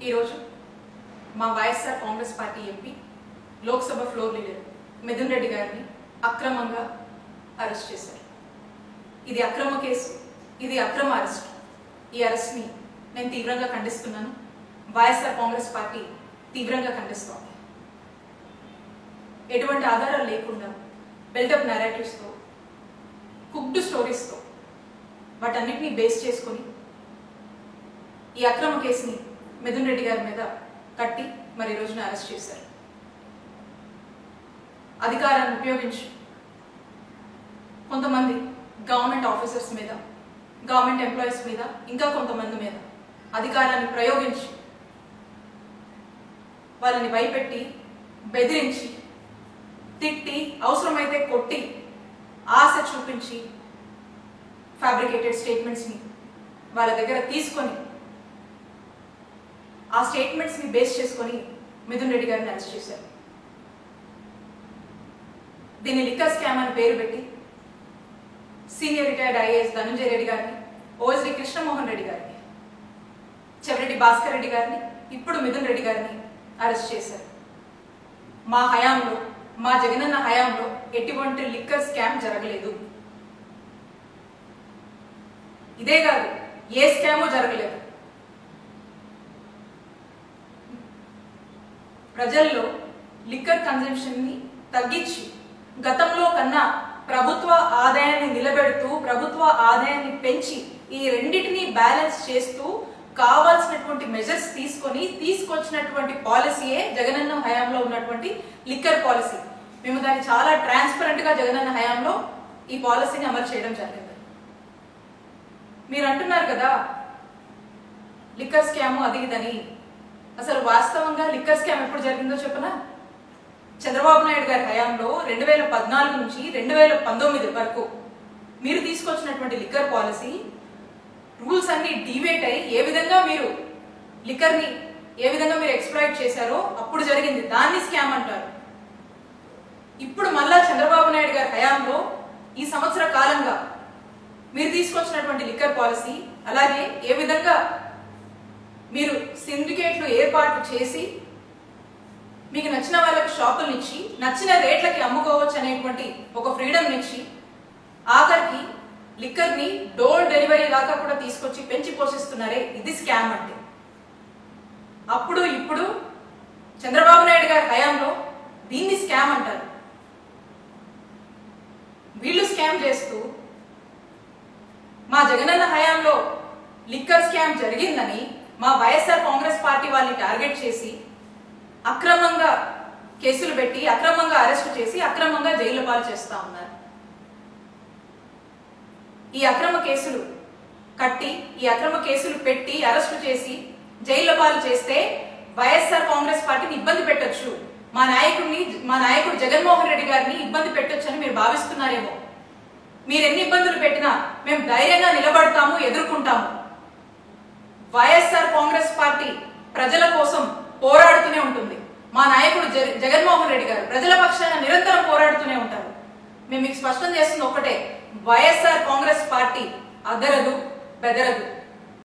ఈ రోజు మా YSR Congress party MP Lok Sabha floor leader Mithun Reddy గారిని అక్రమంగా అరెస్ట్ చేశారు. ఇది అక్రమ కేసు, ఇది అక్రమ అరెస్ట్. ఈ అరెస్ట్ ని నేను తీవ్రంగా ఖండిస్తున్నాను. వైఎస్ఆర్ కాంగ్రెస్ పార్టీ తీవ్రంగా ఖండిస్తోంది. ఎటువంటి ఆధారాలు లేకుండా బిల్డప్ narratives తో, కుక్డ్ స్టోరీస్ తో వాటన్నిటిని బేస్ చేసుకొని ఈ అక్రమ కేసుని మిథున్ రెడ్డి గారి మీద కట్టి మరి రోజున అరెస్ట్ చేశారు. అధికారాన్ని ఉపయోగించి కొంతమంది గవర్నమెంట్ ఆఫీసర్స్ మీద, గవర్నమెంట్ ఎంప్లాయీస్ మీద, ఇంకా కొంతమంది మీద అధికారాన్ని ప్రయోగించి వాళ్ళని భయపెట్టి, బెదిరించి, తిట్టి, అవసరమైతే కొట్టి, ఆశ చూపించి ఫ్యాబ్రికేటెడ్ స్టేట్మెంట్స్ని వాళ్ళ దగ్గర తీసుకొని ఆ స్టేట్మెంట్స్ని బేస్ చేసుకొని మిథున్ రెడ్డి గారిని అరెస్ట్ చేశారు. దీన్ని లిక్కర్ స్కామ్ అని పేరు పెట్టి senior retired IAS Dhananjaya Reddy గారిని, ఓఎస్డి కృష్ణమోహన్ రెడ్డి గారిని, చెవిరెడ్డి భాస్కర్ రెడ్డి గారిని, ఇప్పుడు మిథున్ రెడ్డి గారిని అరెస్ట్ చేశారు. మా హయాంలో, మా జగనన్న హయాంలో ఎటువంటి లిక్కర్ స్కామ్ జరగలేదు. ఇదే కాదు, ఏ స్కామో జరగలేదు. ప్రజల్లో లిక్కర్ కన్జంప్షన్ ని తగ్గించి గతంలో కన్నా ప్రభుత్వ ఆదాయాన్ని నిలబెడుతూ, ప్రభుత్వ ఆదాయాన్ని పెంచి ఈ రెండింటిని బ్యాలెన్స్ చేస్తూ కావాల్సినటువంటి మెజర్స్ తీసుకొచ్చినటువంటి పాలసీయే జగనన్న హయాంలో ఉన్నటువంటి లిక్కర్ పాలసీ. మేము దాన్ని చాలా ట్రాన్స్పరెంట్ గా జగనన్న హయాంలో ఈ పాలసీని అమలు చేయడం జరిగింది. మీరు అంటున్నారు కదా లిక్కర్ స్కామ్ అది ఇదని. అసలు వాస్తవంగా లిక్కర్ స్కామ్ ఎప్పుడు జరిగిందో చెప్పనా? చంద్రబాబు నాయుడు గారి హయాంలో 2014 నుంచి 2019 వరకు మీరు తీసుకొచ్చినటువంటి లిక్కర్ పాలసీ రూల్స్ అన్ని డివేట్ అయ్యి ఏ విధంగా మీరు లిక్కర్ ని ఏ విధంగా మీరు ఎక్స్ప్లాయిట్ చేశారో అప్పుడు జరిగింది. దాన్ని స్కామ్ అంటారు. ఇప్పుడు మళ్ళా చంద్రబాబు నాయుడు గారి హయాంలో ఈ సంవత్సర కాలంగా మీరు తీసుకొచ్చినటువంటి లిక్కర్ పాలసీ, అలాగే ఏ విధంగా మీరు సిండికేట్లు ఏర్పాటు చేసి మీకు నచ్చిన వాళ్ళకి షాపులను ఇచ్చి నచ్చిన రేట్లకి అమ్ముకోవచ్చు అనేటువంటి ఒక ఫ్రీడమ్ ఇచ్చి ఆఖరికి లిక్కర్ ని డోర్ డెలివరీ దాకా కూడా తీసుకొచ్చి పెంచి పోషిస్తున్నారే, ఇది స్కామ్ అంటే. అప్పుడు ఇప్పుడు చంద్రబాబు నాయుడు గారి హయాంలో దీన్ని స్కామ్ అంటారు. వీళ్ళు స్కామ్ చేస్తూ మా జగనన్న హయాంలో లిక్కర్ స్కామ్ జరిగిందని మా వైఎస్ఆర్ కాంగ్రెస్ పార్టీ వాళ్ళని టార్గెట్ చేసి అక్రమంగా కేసులు పెట్టి, అక్రమంగా అరెస్ట్ చేసి, అక్రమంగా జైలు పాలు చేస్తా ఉన్నారు. ఈ అక్రమ కేసులు కట్టి, ఈ అక్రమ కేసులు పెట్టి అరెస్టు చేసి జైలు పాలు చేస్తే వైఎస్ఆర్ కాంగ్రెస్ పార్టీని ఇబ్బంది పెట్టొచ్చు, మా నాయకుడు జగన్మోహన్ రెడ్డి గారిని ఇబ్బంది పెట్టొచ్చు అని మీరు భావిస్తున్నారేమో. మీరు ఎన్ని ఇబ్బందులు పెట్టినా మేము ధైర్యంగా నిలబడతాము, ఎదుర్కొంటాము. వైఎస్ఆర్ కాంగ్రెస్ పార్టీ ప్రజల కోసం పోరాడుతూనే ఉంటుంది. మా నాయకుడు జగన్మోహన్ రెడ్డి గారు ప్రజల పక్షాన నిరంతరం పోరాడుతూనే ఉంటారు. మేము మీకు స్పష్టం చేస్తుంది ఒకటే, వైఎస్ఆర్ కాంగ్రెస్ పార్టీ అదరదు, బెదరదు.